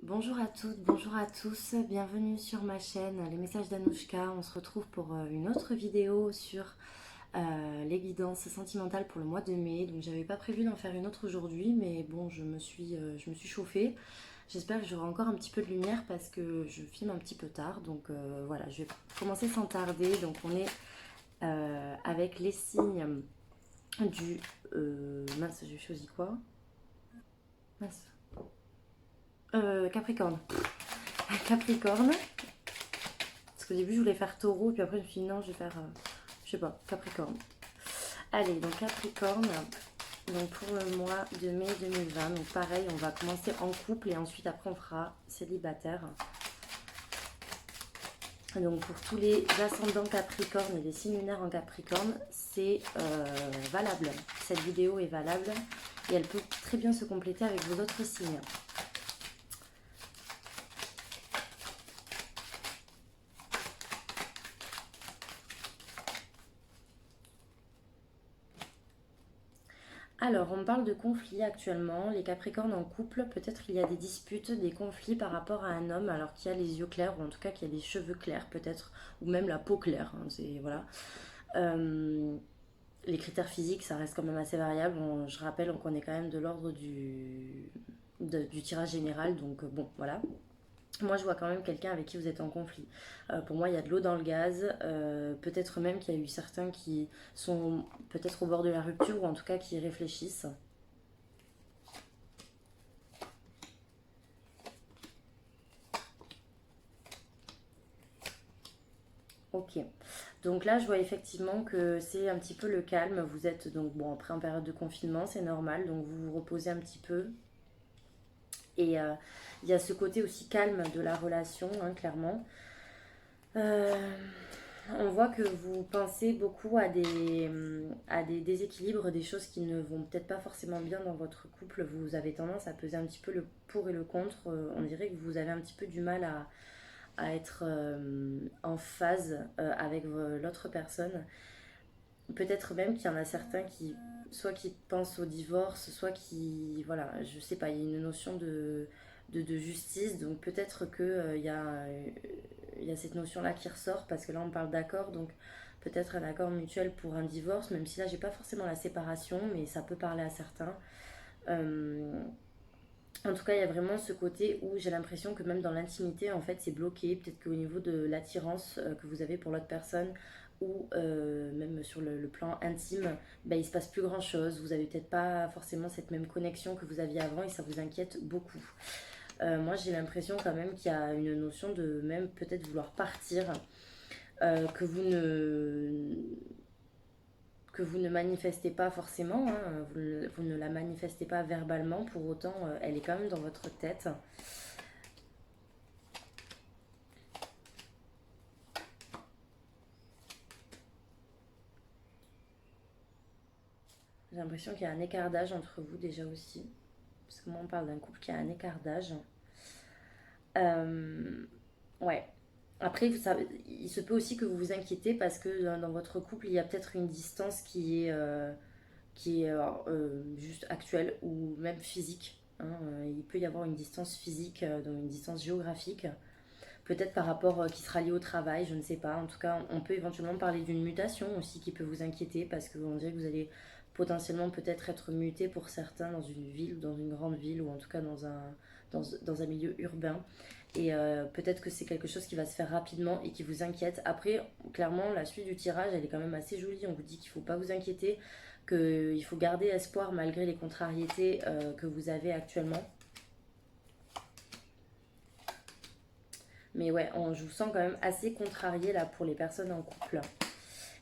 Bonjour à toutes, bonjour à tous, bienvenue sur ma chaîne Les Messages d'Anouchka. On se retrouve pour une autre vidéo sur les guidances sentimentales pour le mois de mai. Donc j'avais pas prévu d'en faire une autre aujourd'hui, mais bon, je me suis chauffée. J'espère que j'aurai encore un petit peu de lumière parce que je filme un petit peu tard. Donc voilà, je vais commencer sans tarder. Donc on est avec les signes du... mince, j'ai choisi quoi? Mince. Capricorne. Capricorne. Parce qu'au début, je voulais faire taureau, puis après, je me suis dit non, je vais faire, je sais pas, Capricorne. Allez, donc Capricorne, donc pour le mois de mai 2020. Donc pareil, on va commencer en couple et ensuite, après, on fera célibataire. Donc pour tous les ascendants Capricorne et les signes lunaires en Capricorne, c'est valable. Cette vidéo est valable et elle peut très bien se compléter avec vos autres signes. Alors, on parle de conflits actuellement. Les Capricornes en couple, peut-être il y a des disputes, des conflits par rapport à un homme, alors qu'il a les yeux clairs, ou en tout cas qu'il a les cheveux clairs, peut-être, ou même la peau claire. Hein, c'est, voilà. Euh, les critères physiques, ça reste quand même assez variable. Je rappelle qu'on est quand même de l'ordre du tirage général, donc bon, voilà. Moi, je vois quand même quelqu'un avec qui vous êtes en conflit. Pour moi, il y a de l'eau dans le gaz. Peut-être même qu'il y a eu certains qui sont peut-être au bord de la rupture ou en tout cas qui réfléchissent. Ok. Donc là, je vois effectivement que c'est un petit peu le calme. Vous êtes donc, bon, après en période de confinement, c'est normal. Donc vous vous reposez un petit peu. Et il y a ce côté aussi calme de la relation, hein, clairement. Euh, On voit que vous pensez beaucoup à des déséquilibres, des choses qui ne vont peut-être pas forcément bien dans votre couple. Vous avez tendance à peser un petit peu le pour et le contre. On dirait que vous avez un petit peu du mal à être en phase avec l'autre personne. Peut-être même qu'il y en a certains qui, soit qui pensent au divorce, soit qui, voilà, je sais pas, il y a une notion de justice. Donc peut-être qu'il y a cette notion-là qui ressort, parce que là on parle d'accord, donc peut-être un accord mutuel pour un divorce, même si là j'ai pas forcément la séparation, mais ça peut parler à certains. Euh, En tout cas, il y a vraiment ce côté où j'ai l'impression que même dans l'intimité, en fait, c'est bloqué. Peut-être qu'au niveau de l'attirance que vous avez pour l'autre personne, ou même sur le plan intime, bah, il se passe plus grand chose. Vous avez peut-être pas forcément cette même connexion que vous aviez avant et ça vous inquiète beaucoup. Moi, j'ai l'impression quand même qu'il y a une notion de même peut-être vouloir partir, que vous ne manifestez pas forcément, hein, vous ne la manifestez pas verbalement, pour autant elle est quand même dans votre tête. J'ai l'impression qu'il y a un écart d'âge entre vous déjà aussi, parce que moi on parle d'un couple qui a un écart d'âge. Euh, ouais. Après, il se peut aussi que vous vous inquiétez parce que dans votre couple, il y a peut-être une distance qui est juste actuelle ou même physique, hein. Il peut y avoir une distance physique, donc une distance géographique. Peut-être par rapport qui sera lié au travail, je ne sais pas. En tout cas, on peut éventuellement parler d'une mutation aussi qui peut vous inquiéter parce qu'on dirait que vous allez potentiellement peut-être être muté pour certains dans une ville ou dans une grande ville ou en tout cas dans un milieu urbain. Et peut-être que c'est quelque chose qui va se faire rapidement et qui vous inquiète. Après, clairement, la suite du tirage, elle est quand même assez jolie. On vous dit qu'il ne faut pas vous inquiéter, qu'il faut garder espoir malgré les contrariétés que vous avez actuellement. Mais ouais, je vous sens quand même assez contrarié là pour les personnes en couple.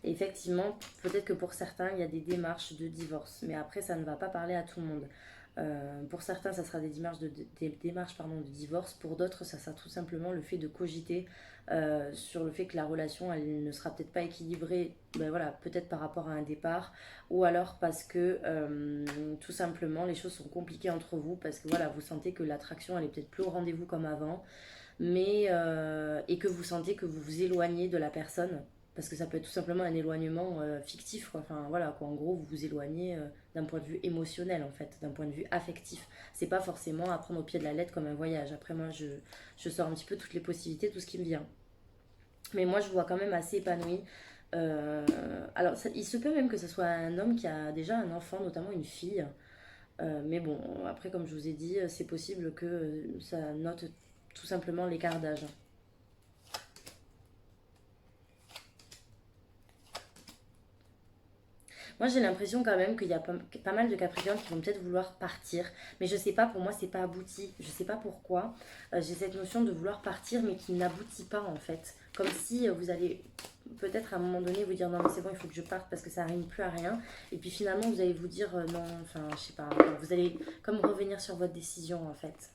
Et effectivement, peut-être que pour certains, il y a des démarches de divorce. Mais après, ça ne va pas parler à tout le monde. Pour certains, ça sera des démarches pardon, de divorce. Pour d'autres, ça sera tout simplement le fait de cogiter sur le fait que la relation, elle ne sera peut-être pas équilibrée, ben voilà, peut-être par rapport à un départ, ou alors parce que tout simplement les choses sont compliquées entre vous, parce que voilà, vous sentez que l'attraction, elle est peut-être plus au rendez-vous comme avant, mais et que vous sentez que vous vous éloignez de la personne. Parce que ça peut être tout simplement un éloignement fictif, quoi. Enfin voilà, quoi. En gros, vous vous éloignez d'un point de vue émotionnel, en fait, d'un point de vue affectif. C'est pas forcément à prendre au pied de la lettre comme un voyage. Après, moi, je sors un petit peu toutes les possibilités, tout ce qui me vient. Mais moi, je vois quand même assez épanoui. Euh, alors, il se peut même que ce soit un homme qui a déjà un enfant, notamment une fille. Mais bon, après, comme je vous ai dit, c'est possible que ça note tout simplement l'écart d'âge. Moi, j'ai l'impression quand même qu'il y a pas mal de Capricornes qui vont peut-être vouloir partir. Mais je sais pas, pour moi, c'est pas abouti. Je sais pas pourquoi. J'ai cette notion de vouloir partir, mais qui n'aboutit pas en fait. Comme si vous allez peut-être à un moment donné vous dire non, mais c'est bon, il faut que je parte parce que ça rime plus à rien. Et puis finalement, vous allez vous dire non, enfin, je sais pas. Vous allez comme revenir sur votre décision en fait.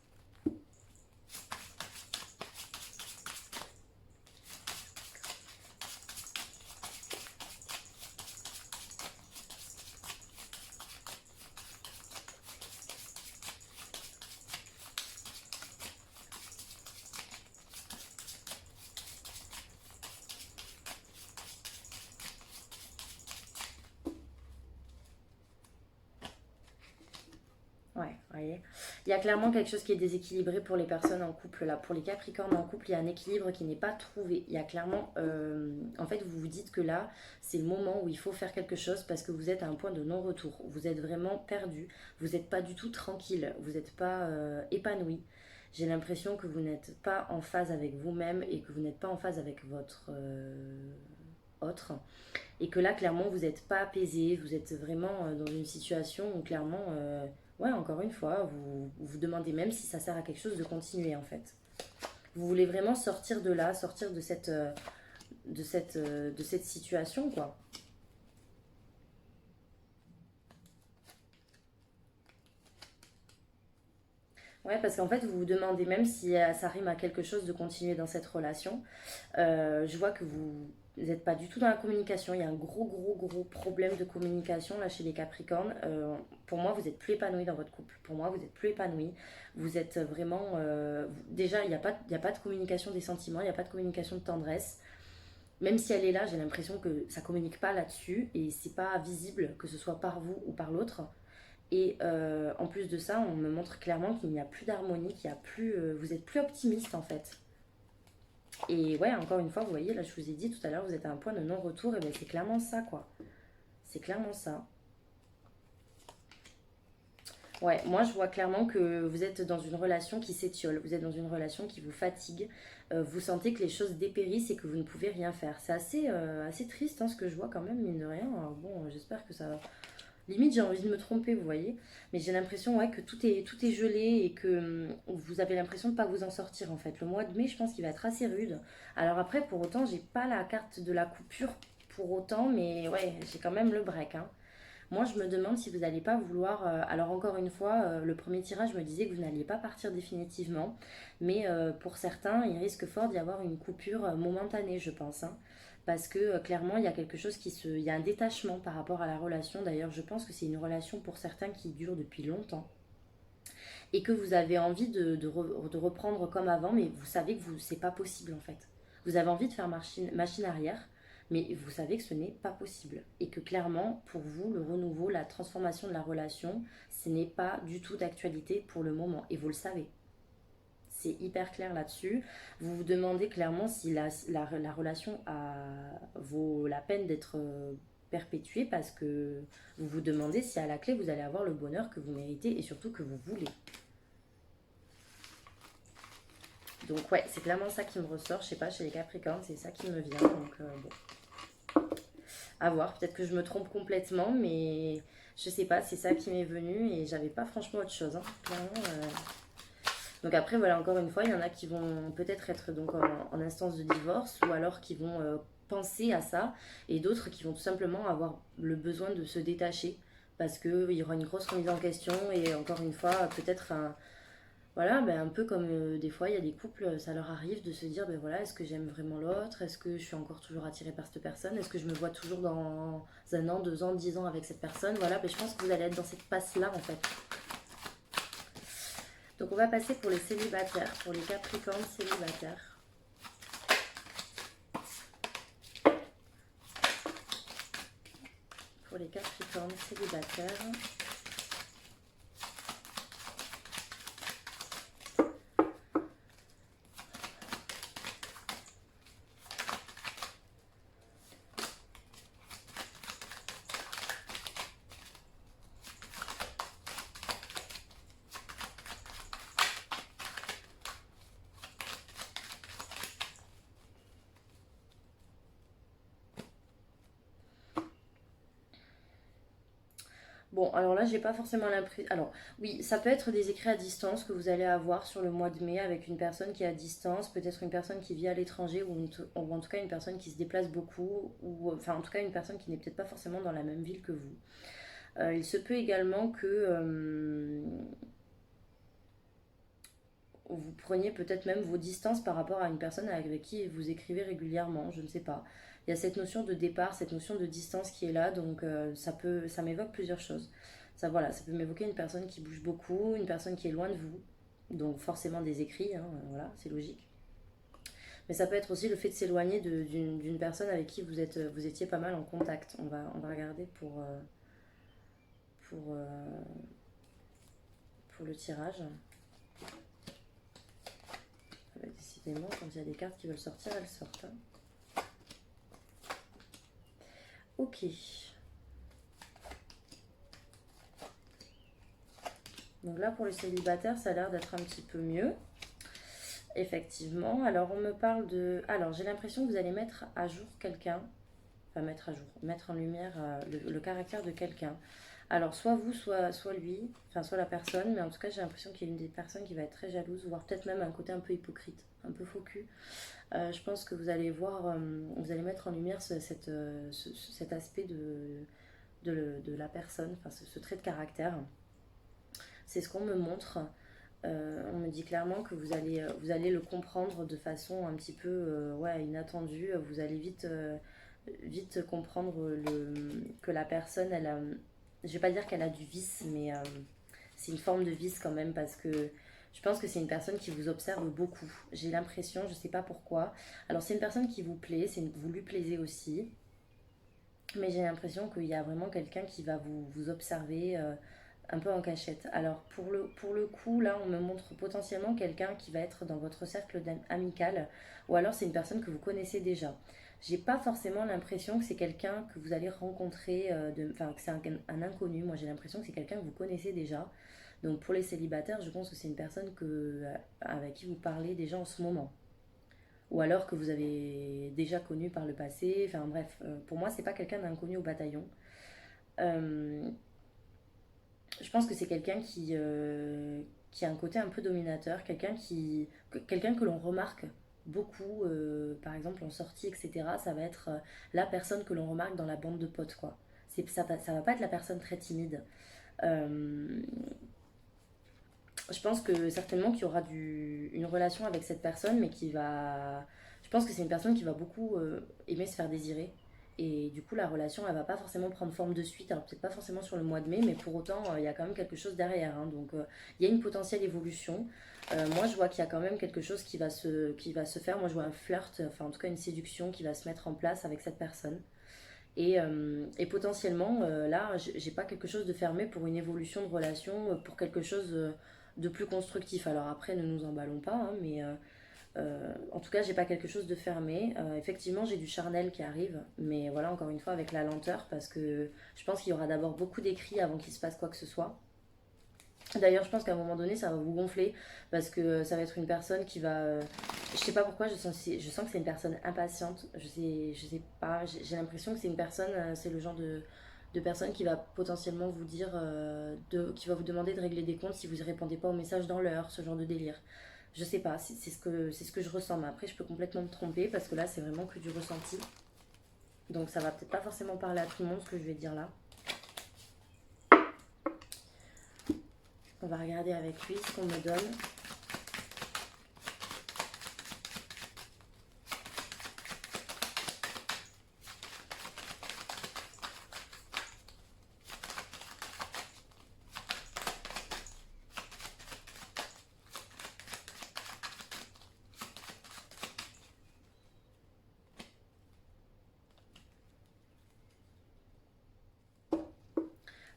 Ouais, vous voyez. Il y a clairement quelque chose qui est déséquilibré pour les personnes en couple. Là, pour les Capricornes en couple, il y a un équilibre qui n'est pas trouvé. Il y a clairement, en fait, vous vous dites que là, c'est le moment où il faut faire quelque chose parce que vous êtes à un point de non-retour. Vous êtes vraiment perdu. Vous n'êtes pas du tout tranquille. Vous n'êtes pas épanoui. J'ai l'impression que vous n'êtes pas en phase avec vous-même et que vous n'êtes pas en phase avec votre autre. Et que là, clairement, vous n'êtes pas apaisé, vous êtes vraiment dans une situation où clairement, ouais, encore une fois, vous vous demandez même si ça sert à quelque chose de continuer en fait. Vous voulez vraiment sortir de là, sortir de cette situation, quoi. Ouais, parce qu'en fait, vous vous demandez même si ça rime à quelque chose de continuer dans cette relation. Je vois que vous n'êtes pas du tout dans la communication. Il y a un gros problème de communication là chez les Capricornes. Pour moi, vous êtes plus épanoui dans votre couple. Pour moi, vous êtes plus épanoui. Vous êtes vraiment. Déjà, il y a pas de communication des sentiments, il n'y a pas de communication de tendresse. Même si elle est là, j'ai l'impression que ça communique pas là-dessus et c'est pas visible que ce soit par vous ou par l'autre. Et en plus de ça, on me montre clairement qu'il n'y a plus d'harmonie, qu'il y a plus, vous êtes plus optimiste en fait. Et ouais, encore une fois, vous voyez, là je vous ai dit tout à l'heure, vous êtes à un point de non-retour, et ben c'est clairement ça quoi. C'est clairement ça. Ouais, moi je vois clairement que vous êtes dans une relation qui s'étiole, vous êtes dans une relation qui vous fatigue, vous sentez que les choses dépérissent et que vous ne pouvez rien faire. C'est assez, assez triste hein, ce que je vois quand même, mine de rien. Alors bon, j'espère que ça, limite, j'ai envie de me tromper, vous voyez. Mais j'ai l'impression ouais, que tout est gelé et que vous avez l'impression de ne pas vous en sortir en fait. Le mois de mai, je pense qu'il va être assez rude. Alors après, pour autant, j'ai pas la carte de la coupure pour autant, mais ouais, j'ai quand même le break. Hein. Moi, je me demande si vous n'allez pas vouloir. Alors, encore une fois, le premier tirage me disait que vous n'alliez pas partir définitivement. Mais pour certains, il risque fort d'y avoir une coupure momentanée, je pense. Hein. Parce que clairement, il y a quelque chose qui se. Il y a un détachement par rapport à la relation. D'ailleurs, je pense que c'est une relation pour certains qui dure depuis longtemps. Et que vous avez envie de reprendre comme avant, mais vous savez que c'est pas possible en fait. Vous avez envie de faire machine arrière, mais vous savez que ce n'est pas possible. Et que clairement, pour vous, le renouveau, la transformation de la relation, ce n'est pas du tout d'actualité pour le moment. Et vous le savez. C'est hyper clair là-dessus. Vous vous demandez clairement si la relation vaut la peine d'être perpétuée parce que vous vous demandez si à la clé vous allez avoir le bonheur que vous méritez et surtout que vous voulez. Donc ouais, c'est clairement ça qui me ressort. Je sais pas, chez les Capricornes, c'est ça qui me vient. Donc bon, à voir. Peut-être que je me trompe complètement, mais je sais pas, c'est ça qui m'est venu et j'avais pas franchement autre chose. Hein. Clairement, donc après, voilà, encore une fois, il y en a qui vont peut-être être donc en instance de divorce ou alors qui vont penser à ça et d'autres qui vont tout simplement avoir le besoin de se détacher parce qu'il y aura une grosse remise en question et encore une fois, peut-être un, voilà, ben, un peu comme des fois, il y a des couples, ça leur arrive de se dire, ben voilà, est-ce que j'aime vraiment l'autre? Est-ce que je suis encore toujours attirée par cette personne? Est-ce que je me vois toujours dans un an, 2 ans, 10 ans avec cette personne? Voilà, ben, je pense que vous allez être dans cette passe-là, en fait. Donc, on va passer pour les célibataires, pour les Capricornes célibataires. pour les Capricornes célibataires. Bon, alors là, j'ai pas forcément l'impression. Alors, oui, ça peut être des écrits à distance que vous allez avoir sur le mois de mai avec une personne qui est à distance, peut-être une personne qui vit à l'étranger ou en tout cas une personne qui se déplace beaucoup, ou enfin en tout cas une personne qui n'est peut-être pas forcément dans la même ville que vous. Il se peut également que vous preniez peut-être même vos distances par rapport à une personne avec qui vous écrivez régulièrement, je ne sais pas. Il y a cette notion de départ, cette notion de distance qui est là, donc ça m'évoque plusieurs choses. Ça, voilà, ça peut m'évoquer une personne qui bouge beaucoup, une personne qui est loin de vous, donc forcément des écrits, hein, voilà, c'est logique. Mais ça peut être aussi le fait de s'éloigner d'une personne avec qui vous étiez pas mal en contact. On va regarder pour, euh, pour le tirage. Décidément, quand il y a des cartes qui veulent sortir, elles sortent. Hein. Ok. Donc là, pour les célibataires, ça a l'air d'être un petit peu mieux. Effectivement. Alors, on me parle de... Alors, j'ai l'impression que vous allez mettre à jour quelqu'un. Enfin, mettre à jour. Mettre en lumière le caractère de quelqu'un. Alors, soit vous, soit lui. Enfin, soit la personne. Mais en tout cas, j'ai l'impression qu'il y a une des personnes qui va être très jalouse. Voire peut-être même un côté un peu hypocrite. Un peu faux cul. Je pense que vous allez voir... vous allez mettre en lumière cet aspect de la personne. Enfin, ce trait de caractère. C'est ce qu'on me montre. On me dit clairement que vous allez le comprendre de façon un petit peu ouais, inattendue. Vous allez vite comprendre que la personne, elle a, je vais pas dire qu'elle a du vice, mais c'est une forme de vice quand même parce que je pense que c'est une personne qui vous observe beaucoup. J'ai l'impression, je sais pas pourquoi. Alors c'est une personne qui vous plaît, vous lui plaisez aussi, mais j'ai l'impression qu'il y a vraiment quelqu'un qui va vous observer un peu en cachette. Alors pour le coup, là, on me montre potentiellement quelqu'un qui va être dans votre cercle amical, ou alors c'est une personne que vous connaissez déjà. J'ai pas forcément l'impression que c'est quelqu'un que vous allez rencontrer, enfin que c'est un inconnu. Moi j'ai l'impression que c'est quelqu'un que vous connaissez déjà. Donc pour les célibataires, je pense que c'est une personne avec qui vous parlez déjà en ce moment. Ou alors que vous avez déjà connu par le passé. Enfin bref, pour moi c'est pas quelqu'un d'inconnu au bataillon. Euh, je pense que c'est quelqu'un qui a un côté un peu dominateur, quelqu'un que l'on remarque beaucoup, par exemple en sortie, etc. Ça va être la personne que l'on remarque dans la bande de potes, quoi. Ça va pas être la personne très timide. Euh, je pense que certainement qu'il y aura une relation avec cette personne, mais qui va... Je pense que c'est une personne qui va beaucoup aimer se faire désirer. Et du coup, la relation, elle va pas forcément prendre forme de suite. Alors, peut-être pas forcément sur le mois de mai, mais pour autant, il y a quand même quelque chose derrière. Hein. Donc, il y a une potentielle évolution. Moi, je vois qu'il y a quand même quelque chose qui va se faire. Moi, je vois un flirt, enfin, en tout cas, une séduction qui va se mettre en place avec cette personne. Et potentiellement, là, j'ai pas quelque chose de fermé pour une évolution de relation, pour quelque chose de plus constructif. Alors après, ne nous emballons pas, hein, mais en tout cas, j'ai pas quelque chose de fermé. Effectivement, j'ai du charnel qui arrive, mais voilà, encore une fois, avec la lenteur, parce que je pense qu'il y aura d'abord beaucoup d'écrits avant qu'il se passe quoi que ce soit. D'ailleurs, je pense qu'à un moment donné, ça va vous gonfler parce que ça va être une personne qui va. Je sais pas pourquoi, je sens que c'est une personne impatiente. Je sais pas. J'ai l'impression que c'est une personne, c'est le genre de personne qui va potentiellement vous dire, qui va vous demander de régler des comptes si vous ne répondez pas aux messages dans l'heure, ce genre de délire. Je sais pas, c'est ce que je ressens. Mais après, je peux complètement me tromper parce que là, c'est vraiment que du ressenti. Donc, ça va peut-être pas forcément parler à tout le monde ce que je vais dire là. On va regarder avec lui ce qu'on me donne.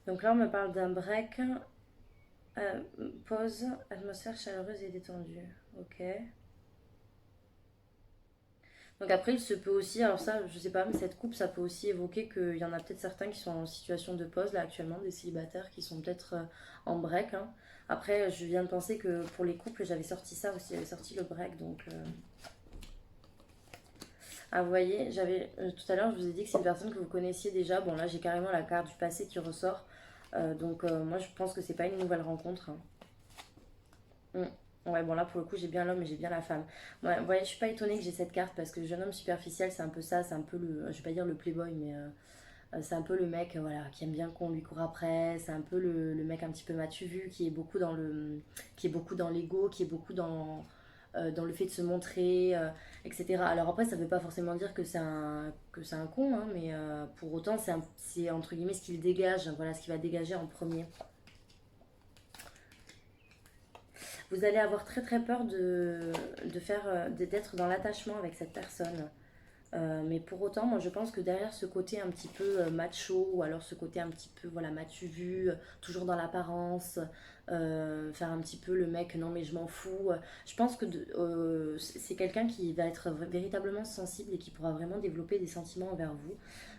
Donc là, on me parle d'un break, pause, atmosphère chaleureuse et détendue. Ok. Donc après, il se peut aussi, alors ça, je sais pas, mais cette coupe, ça peut aussi évoquer qu'il y en a peut-être certains qui sont en situation de pause là actuellement, des célibataires qui sont peut-être en break, hein. Après, je viens de penser que pour les couples, j'avais sorti ça aussi, j'avais sorti le break, donc... Ah, vous voyez, j'avais tout à l'heure, je vous ai dit que c'est une personne que vous connaissiez déjà. Bon, là, j'ai carrément la carte du passé qui ressort. Donc, moi, je pense que c'est pas une nouvelle rencontre, hein. Mm. Ouais, bon, là, pour le coup, j'ai bien l'homme et j'ai bien la femme. Ouais, vous voyez, je suis pas étonnée que j'ai cette carte parce que le jeune homme superficiel, c'est un peu ça. C'est un peu le. Je vais pas dire le playboy, mais c'est un peu le mec voilà, qui aime bien qu'on lui court après. C'est un peu le mec un petit peu matu vu qui est beaucoup dans le. Qui est beaucoup dans l'ego, qui est beaucoup dans le fait de se montrer, etc. Alors après, ça veut pas forcément dire que c'est un con, hein, mais pour autant, c'est entre guillemets ce qu'il dégage, voilà ce qu'il va dégager en premier. Vous allez avoir très très peur de faire, d'être dans l'attachement avec cette personne. Mais pour autant, moi je pense que derrière ce côté un petit peu macho, ou alors ce côté un petit peu voilà matu vu, toujours dans l'apparence, faire un petit peu le mec non mais je m'en fous, je pense que c'est quelqu'un qui va être véritablement sensible et qui pourra vraiment développer des sentiments envers vous.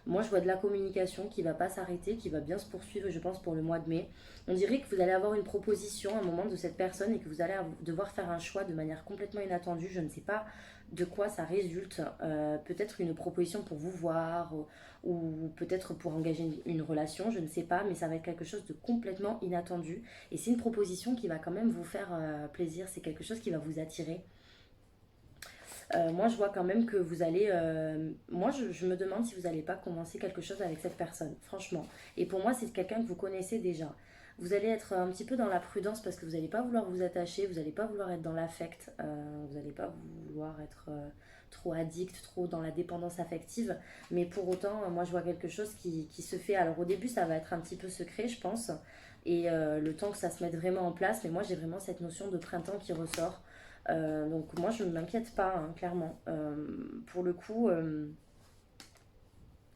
Moi je vois de la communication qui va pas s'arrêter, qui va bien se poursuivre je pense pour le mois de mai. On dirait que vous allez avoir une proposition à un moment de cette personne et que vous allez devoir faire un choix de manière complètement inattendue, je ne sais pas de quoi ça résulte. Peut-être une proposition pour vous voir ou peut-être pour engager une relation, je ne sais pas, mais ça va être quelque chose de complètement inattendu. Et c'est une proposition qui va quand même vous faire plaisir, c'est quelque chose qui va vous attirer. Moi, je vois quand même que vous allez. Moi, je me demande si vous n'allez pas commencer quelque chose avec cette personne, franchement. Et pour moi, c'est quelqu'un que vous connaissez déjà. Vous allez être un petit peu dans la prudence parce que vous n'allez pas vouloir vous attacher, vous n'allez pas vouloir être dans l'affect, vous n'allez pas vouloir être trop addict, trop dans la dépendance affective. Mais pour autant, moi, je vois quelque chose qui se fait. Alors, au début, ça va être un petit peu secret, je pense. Et le temps que ça se mette vraiment en place. Mais moi, j'ai vraiment cette notion de printemps qui ressort. Donc moi je ne m'inquiète pas, hein, clairement. Pour le coup,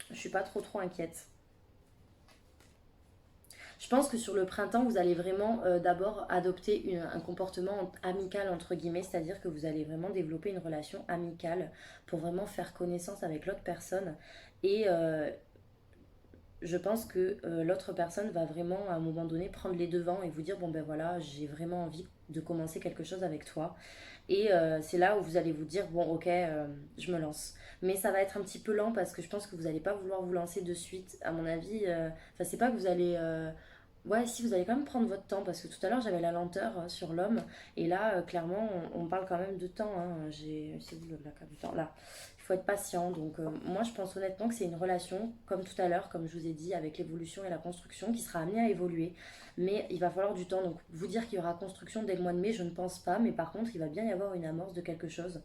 je suis pas trop inquiète. Je pense que sur le printemps, vous allez vraiment d'abord adopter un comportement amical entre guillemets, c'est-à-dire que vous allez vraiment développer une relation amicale pour vraiment faire connaissance avec l'autre personne. Et je pense que l'autre personne va vraiment à un moment donné prendre les devants et vous dire bon ben voilà, j'ai vraiment envie de commencer quelque chose avec toi. Et c'est là où vous allez vous dire, bon ok, je me lance. Mais ça va être un petit peu lent parce que je pense que vous n'allez pas vouloir vous lancer de suite. À mon avis, enfin c'est pas que vous allez... ouais, si vous allez quand même prendre votre temps parce que tout à l'heure j'avais la lenteur sur l'homme et là clairement on parle quand même de temps, hein. C'est où la carte du temps là, il faut être patient donc moi je pense honnêtement que c'est une relation comme tout à l'heure, comme je vous ai dit, avec l'évolution et la construction qui sera amenée à évoluer mais il va falloir du temps. Donc vous dire qu'il y aura construction dès le mois de mai, je ne pense pas, mais par contre il va bien y avoir une amorce de quelque chose.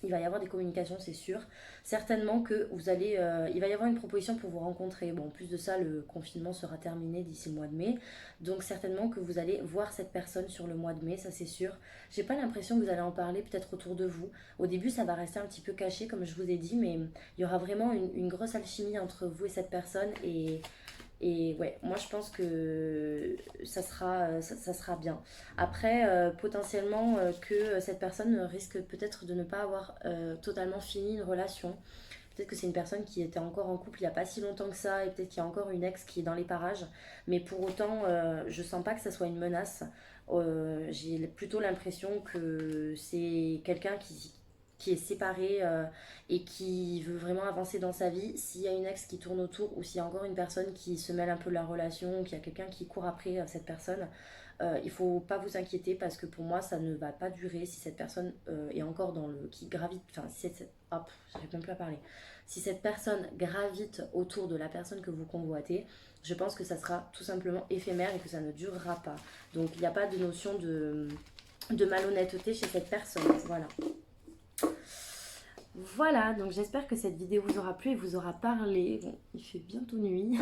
Il va y avoir des communications, c'est sûr. Certainement que vous allez, il va y avoir une proposition pour vous rencontrer. Bon, en plus de ça, le confinement sera terminé d'ici le mois de mai, donc certainement que vous allez voir cette personne sur le mois de mai, ça c'est sûr. J'ai pas l'impression que vous allez en parler peut-être autour de vous. Au début, ça va rester un petit peu caché, comme je vous ai dit, mais il y aura vraiment une grosse alchimie entre vous et cette personne et ouais, moi je pense que ça sera bien. Après, potentiellement que cette personne risque peut-être de ne pas avoir totalement fini une relation. Peut-être que c'est une personne qui était encore en couple il n'y a pas si longtemps que ça, et peut-être qu'il y a encore une ex qui est dans les parages. Mais pour autant, je sens pas que ça soit une menace. J'ai plutôt l'impression que c'est quelqu'un qui est séparé et qui veut vraiment avancer dans sa vie. S'il y a une ex qui tourne autour ou s'il y a encore une personne qui se mêle un peu de la relation, qu'il y a quelqu'un qui court après cette personne, il faut pas vous inquiéter parce que pour moi ça ne va pas durer si cette personne est encore dans le qui gravite, enfin si hop, j'arrive même plus à parler, si cette personne gravite autour de la personne que vous convoitez, je pense que ça sera tout simplement éphémère et que ça ne durera pas. Donc il n'y a pas de notion de malhonnêteté chez cette personne, voilà. Voilà, donc j'espère que cette vidéo vous aura plu et vous aura parlé. Bon, il fait bientôt nuit.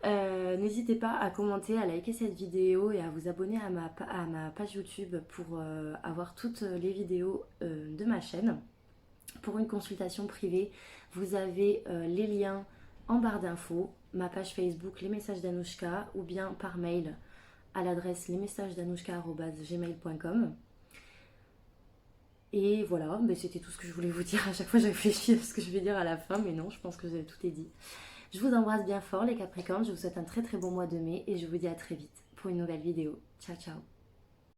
N'hésitez pas à commenter, à liker cette vidéo et à vous abonner à ma page YouTube pour avoir toutes les vidéos de ma chaîne. Pour une consultation privée, vous avez les liens en barre d'infos ma page Facebook Les Messages d'Anouchka ou bien par mail à l'adresse lesmessagesdanouchka@gmail.com. Et voilà, ben c'était tout ce que je voulais vous dire. À chaque fois, je réfléchis à ce que je vais dire à la fin, mais non, je pense que vous avez tout dit. Je vous embrasse bien fort les Capricornes, je vous souhaite un très très bon mois de mai et je vous dis à très vite pour une nouvelle vidéo. Ciao ciao.